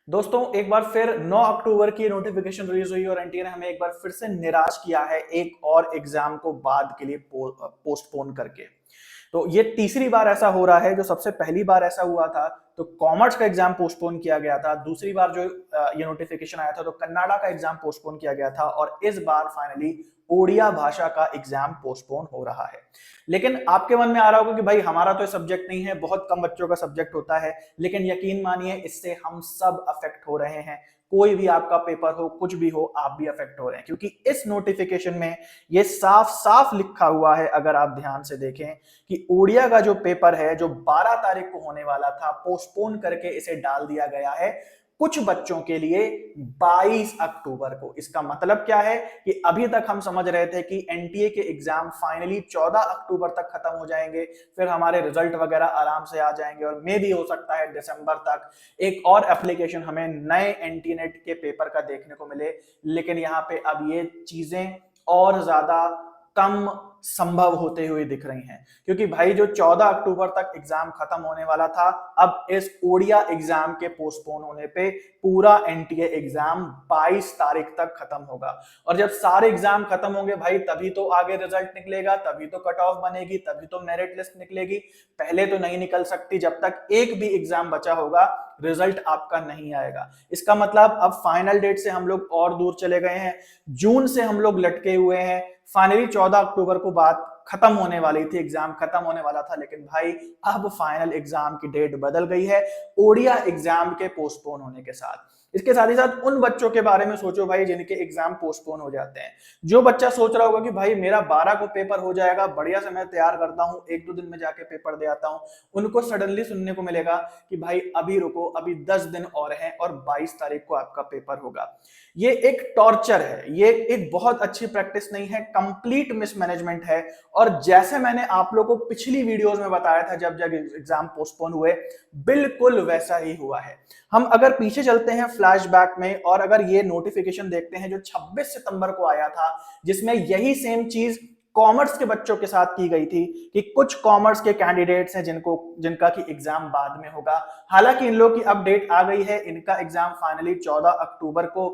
दोस्तों एक बार फिर 9 अक्टूबर की नोटिफिकेशन रिलीज हुई और एनटीए ने हमें एक बार फिर से निराश किया है एक और एग्जाम को बाद के लिए पोस्टपोन करके। तो ये तीसरी बार ऐसा हो रहा है। जो सबसे पहली बार ऐसा हुआ था तो कॉमर्स का एग्जाम पोस्टपोन किया गया था। दूसरी बार जो ये नोटिफिकेशन आया था तो कन्नाडा का एग्जाम पोस्टपोन किया गया था और इस बार फाइनली ओडिया भाषा का एग्जाम पोस्टपोन हो रहा है। लेकिन आपके मन में आ रहा होगा कि भाई हमारा तो सब्जेक्ट नहीं है, बहुत कम बच्चों का सब्जेक्ट होता है। लेकिन यकीन मानिए इससे हम सब अफेक्ट हो रहे हैं। कोई भी आपका पेपर हो, कुछ भी हो, आप भी अफेक्ट हो रहे हैं क्योंकि इस नोटिफिकेशन में ये साफ साफ लिखा हुआ है, अगर आप ध्यान से देखें, कि ओडिया का जो पेपर है जो 12 तारीख को होने वाला था, पोस्टपोन करके इसे डाल दिया गया है कुछ बच्चों के लिए 22 अक्टूबर को। इसका मतलब क्या है कि अभी तक हम समझ रहे थे कि एनटीए के एग्जाम फाइनली 14 अक्टूबर तक खत्म हो जाएंगे, फिर हमारे रिजल्ट वगैरह आराम से आ जाएंगे और मे भी हो सकता है दिसंबर तक एक और एप्लीकेशन हमें नए एनटीए नेट के पेपर का देखने को मिले। लेकिन यहाँ पे अब ये चीजें और ज्यादा कम संभव होते हुए दिख रही हैं क्योंकि भाई जो 14 अक्टूबर तक एग्जाम खत्म होने वाला था, अब इस ओडिया एग्जाम के पोस्टपोन होने पे पूरा एनटीए एग्जाम 22 तारीख तक खत्म होगा। और जब सारे एग्जाम खत्म होंगे भाई तभी तो आगे रिजल्ट निकलेगा, तभी तो कट ऑफ बनेगी, तभी तो मेरिट लिस्ट निकलेगी। पहले तो नहीं निकल सकती। जब तक एक भी एग्जाम बचा होगा रिजल्ट आपका नहीं आएगा। इसका मतलब अब फाइनल डेट से हम लोग और दूर चले गए हैं, जून से हम लोग लटके हुए हैं। फाइनली 14 अक्टूबर को बात खत्म होने वाली थी, एग्जाम खत्म होने वाला था, लेकिन भाई अब फाइनल एग्जाम की डेट बदल गई है ओडिया एग्जाम के पोस्टपोन होने के साथ। इसके साथ ही साथ उन बच्चों के बारे में सोचो भाई जिनके एग्जाम पोस्टपोन हो जाते हैं। जो बच्चा सोच रहा होगा कि भाई मेरा 12 को पेपर हो जाएगा, बढ़िया से मैं तैयार करता हूं, एक दो दिन में जाके पेपर दे आता हूं, उनको सडनली सुनने को मिलेगा कि भाई अभी रुको, अभी 10 दिन और हैं और 22 तारीख को आपका पेपर होगा। ये एक टॉर्चर है, ये एक बहुत अच्छी प्रैक्टिस नहीं है, कंप्लीट मिसमैनेजमेंट है। और जैसे मैंने आप लोगों को पिछली वीडियोस में बताया था जब जब एग्जाम पोस्टपोन हुए, बिल्कुल वैसा ही हुआ है। हम अगर पीछे चलते हैं फ्लैशबैक में और अगर ये नोटिफिकेशन देखते हैं जो 26 सितंबर को आया था, जिसमें यही सेम चीज कॉमर्स के बच्चों के साथ की गई थी कि कुछ कॉमर्स के कैंडिडेट्स हैं जिनका की एग्जाम बाद में होगा। हालांकि इन लोग की अपडेट आ गई है, इनका एग्जाम फाइनली 14 अक्टूबर को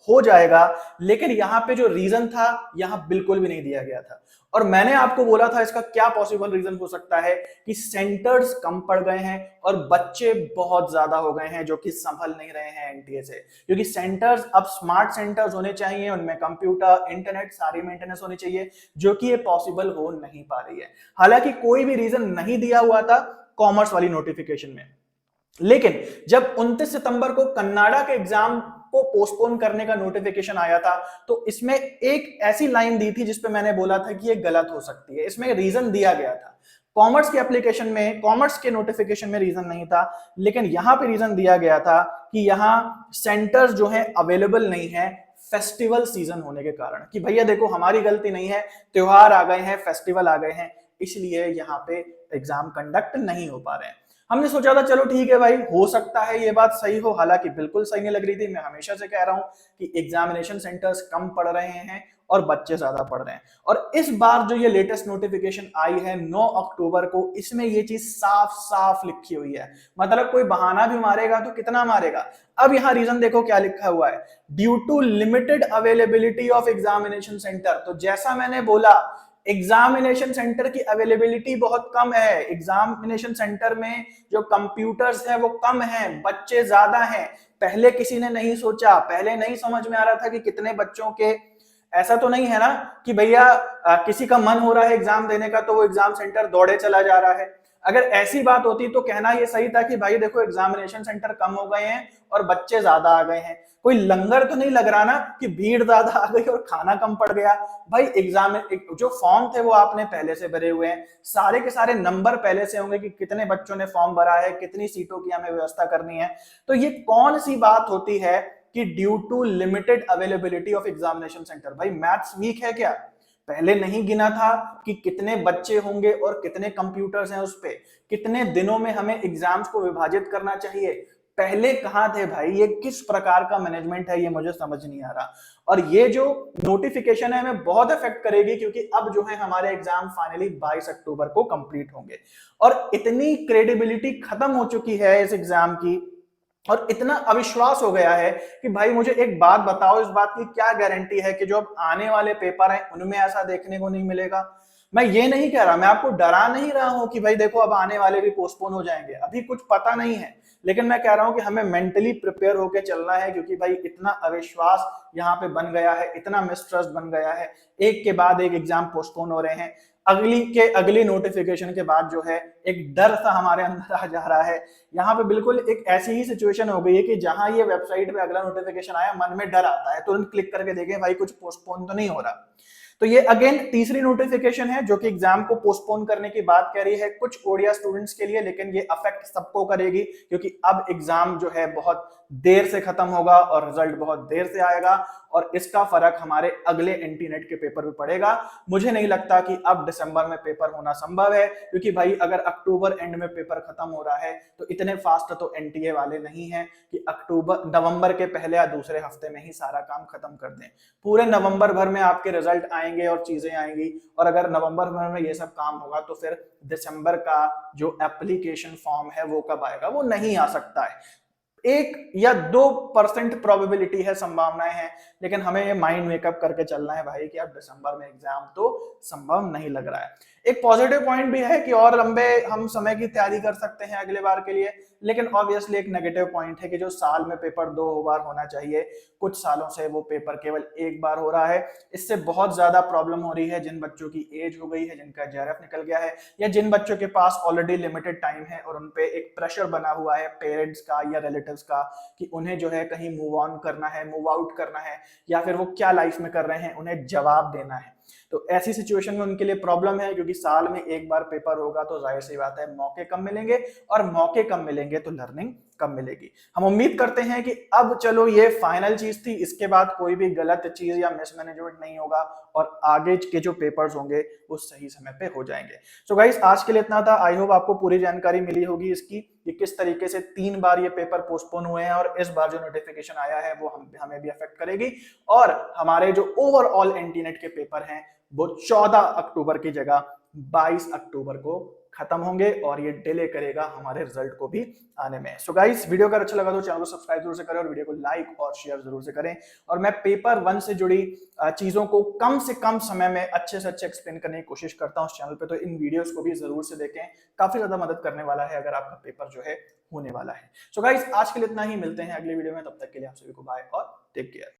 हो जाएगा। लेकिन यहां पे जो रीजन था यहां बिल्कुल भी नहीं दिया गया था। और मैंने आपको बोला था इसका क्या पॉसिबल रीजन हो सकता है कि सेंटर्स कम पड़ गए हैं और बच्चे बहुत ज्यादा हो गए हैं जो कि संभल नहीं रहे हैं एनटीए से। क्योंकि सेंटर्स अब स्मार्ट सेंटर्स होने चाहिए, उनमें कंप्यूटर, इंटरनेट, सारी मेंटेनेंस होनी चाहिए, जो कि ये पॉसिबल हो नहीं पा रही है। हालांकि कोई भी रीजन नहीं दिया हुआ था कॉमर्स वाली नोटिफिकेशन में। लेकिन जब 29 सितंबर को कन्नाडा के एग्जाम को पोस्टपोन करने का नोटिफिकेशन आया था तो इसमें एक ऐसी लाइन दी थी जिसपे मैंने बोला था कि ये गलत हो सकती है। इसमें रीजन दिया गया था, कॉमर्स के एप्लीकेशन में, कॉमर्स के नोटिफिकेशन में रीजन नहीं था, लेकिन यहां पे रीजन दिया गया था कि यहां सेंटर्स जो है अवेलेबल नहीं है फेस्टिवल सीजन होने के कारण। कि भैया देखो हमारी गलती नहीं है, त्योहार आ गए हैं, फेस्टिवल आ गए हैं, इसलिए यहाँ पे एग्जाम कंडक्ट नहीं हो पा रहे हैं। हमने सोचा था चलो ठीक है भाई, हो सकता है ये बात सही हो, हालांकि बिल्कुल सही नहीं लग रही थी। मैं हमेशा से कह रहा हूं कि एग्जामिनेशन सेंटर्स कम पढ़ रहे हैं और बच्चे ज्यादा पढ़ रहे हैं। और इस बार जो ये लेटेस्ट नोटिफिकेशन आई है 9 अक्टूबर को, इसमें ये चीज साफ साफ लिखी हुई है। मतलब कोई बहाना भी मारेगा तो कितना मारेगा। अब यहां रीजन देखो क्या लिखा हुआ है, due to limited availability of examination centre. तो जैसा मैंने बोला एग्जामिनेशन सेंटर की अवेलेबिलिटी बहुत कम है, एग्जामिनेशन सेंटर में जो कंप्यूटर्स है वो कम है, बच्चे ज्यादा हैं। पहले किसी ने नहीं सोचा, पहले नहीं समझ में आ रहा था कि कितने बच्चों के, ऐसा तो नहीं है ना कि भैया किसी का मन हो रहा है एग्जाम देने का तो वो एग्जाम सेंटर दौड़े चला जा रहा है। अगर ऐसी बात होती तो कहना ये सही था कि भाई देखो एग्जामिनेशन सेंटर कम हो गए हैं और बच्चे ज्यादा आ गए हैं। कोई लंगर तो नहीं लग रहा ना कि भीड़ ज्यादा आ गई और खाना कम पड़ गया। भाई एग्जाम जो फॉर्म थे वो आपने पहले से भरे हुए हैं, सारे के सारे नंबर पहले से होंगे कि कितने बच्चों ने फॉर्म भरा है, कितनी सीटों की हमें व्यवस्था करनी है। तो ये कौन सी बात होती है कि due to limited availability of examination centre. भाई मैथ्स वीक है क्या? पहले नहीं गिना था कि कितने बच्चे होंगे और कितने कंप्यूटर्स हैं उस पे, कितने दिनों में हमें एग्जाम्स को विभाजित करना चाहिए। पहले कहां थे भाई? ये किस प्रकार का मैनेजमेंट है, ये मुझे समझ नहीं आ रहा। और ये जो नोटिफिकेशन है हमें बहुत इफेक्ट करेगी क्योंकि अब जो है हमारे एग्जाम फाइनली 22 अक्टूबर को कंप्लीट होंगे और इतनी क्रेडिबिलिटी खत्म हो चुकी है इस एग्जाम की और इतना अविश्वास हो गया है कि भाई मुझे एक बात बताओ, इस बात की क्या गारंटी है कि जो अब आने वाले पेपर हैं उनमें ऐसा देखने को नहीं मिलेगा। मैं ये नहीं कह रहा, मैं आपको डरा नहीं रहा हूं कि भाई देखो अब आने वाले भी पोस्टपोन हो जाएंगे, अभी कुछ पता नहीं है, लेकिन मैं कह रहा हूं कि हमें मेंटली प्रिपेयर होकर चलना है, क्योंकि भाई इतना अविश्वास यहाँ पे बन गया है, इतना मिसट्रस्ट बन गया है, एक के बाद एक एग्जाम पोस्टपोन हो रहे हैं, अगली नोटिफिकेशन के बाद जो है एक डर सा हमारे अंदर आ जा रहा है। यहाँ पे बिल्कुल एक ऐसी ही सिचुएशन हो गई है कि जहां ये वेबसाइट पे अगला नोटिफिकेशन आया मन में डर आता है, तुरंत क्लिक करके देखें भाई कुछ पोस्टपोन तो नहीं हो रहा। तो ये अगेन तीसरी नोटिफिकेशन है जो कि एग्जाम को पोस्टपोन करने की बात कह रही है कुछ ओडिया स्टूडेंट्स के लिए, लेकिन ये अफेक्ट सबको करेगी, क्योंकि अब एग्जाम जो है बहुत देर से खत्म होगा और रिजल्ट बहुत देर से आएगा, और इसका फर्क हमारे अगले एनटी नेट के पेपर में पड़ेगा। मुझे नहीं लगता कि अब दिसंबर में पेपर होना संभव है, क्योंकि भाई अगर अक्टूबर एंड में पेपर खत्म हो रहा है तो इतने फास्ट तो एनटीए वाले नहीं है कि नवंबर के पहले या दूसरे हफ्ते में ही सारा काम खत्म कर दें। पूरे नवंबर भर में आपके रिजल्ट आएंगे और चीजें आएंगी, और अगर नवंबर भर में ये सब काम होगा तो फिर दिसंबर का जो एप्लीकेशन फॉर्म है वो कब आएगा, वो नहीं आ सकता है। 1 या 2% प्रोबेबिलिटी है, संभावनाएं हैं, लेकिन हमें ये माइंड मेकअप करके चलना है भाई कि अब दिसंबर में एग्जाम तो संभव नहीं लग रहा है। एक पॉजिटिव पॉइंट भी है कि और लंबे हम समय की तैयारी कर सकते हैं अगले बार के लिए, लेकिन ऑब्वियसली एक नेगेटिव पॉइंट है कि जो साल में पेपर 2 बार होना चाहिए, कुछ सालों से वो पेपर केवल 1 बार हो रहा है। इससे बहुत ज्यादा प्रॉब्लम हो रही है जिन बच्चों की एज हो गई है, जिनका जेआरएफ निकल गया है, या जिन बच्चों के पास ऑलरेडी लिमिटेड टाइम है और उनपे एक प्रेशर बना हुआ है पेरेंट्स का या रिलेटिव्स का कि उन्हें जो है कहीं मूव ऑन करना है, मूव आउट करना है, या फिर वो क्या लाइफ में कर रहे हैं उन्हें जवाब देना है। तो ऐसी सिचुएशन में उनके लिए प्रॉब्लम है, क्योंकि साल में 1 बार पेपर होगा तो जाहिर सी बात है मौके कम मिलेंगे, और मौके कम मिलेंगे तो लर्निंग कम मिलेगी। हम उम्मीद करते हैं कि अब चलो ये फाइनल चीज थी, इसके बाद कोई भी गलत चीज या मिसमैनेजमेंट नहीं होगा और आगे के जो पेपर्स होंगे वो सही समय पे हो जाएंगे। सो गाइस आज के लिए इतना था। आई होप आपको पूरी जानकारी मिली होगी इसकी कि किस तरीके से 3 बार ये पेपर पोस्टपोन हुए हैं, और इस बार जो नोटिफिकेशन आया है वो हमें भी अफेक्ट करेगी, और हमारे जो ओवरऑल एनटीनेट के पेपर हैं वो 14 अक्टूबर की जगह 22 अक्टूबर को खत्म होंगे, और ये डिले करेगा हमारे रिजल्ट को भी आने में। सो गाइस वीडियो अगर अच्छा लगा तो चैनल को सब्सक्राइब जरूर से करें और वीडियो को लाइक और शेयर जरूर से करें, और मैं पेपर 1 से जुड़ी चीजों को कम से कम समय में अच्छे से अच्छे एक्सप्लेन करने की कोशिश करता हूं चैनल पे, तो इन वीडियोस को भी जरूर से देखें, काफी ज्यादा मदद करने वाला है अगर आपका पेपर जो है होने वाला है। सो गाइस आज के लिए इतना ही, मिलते हैं अगले वीडियो में, तब तक के लिए आप सभी को बाय और टेक केयर।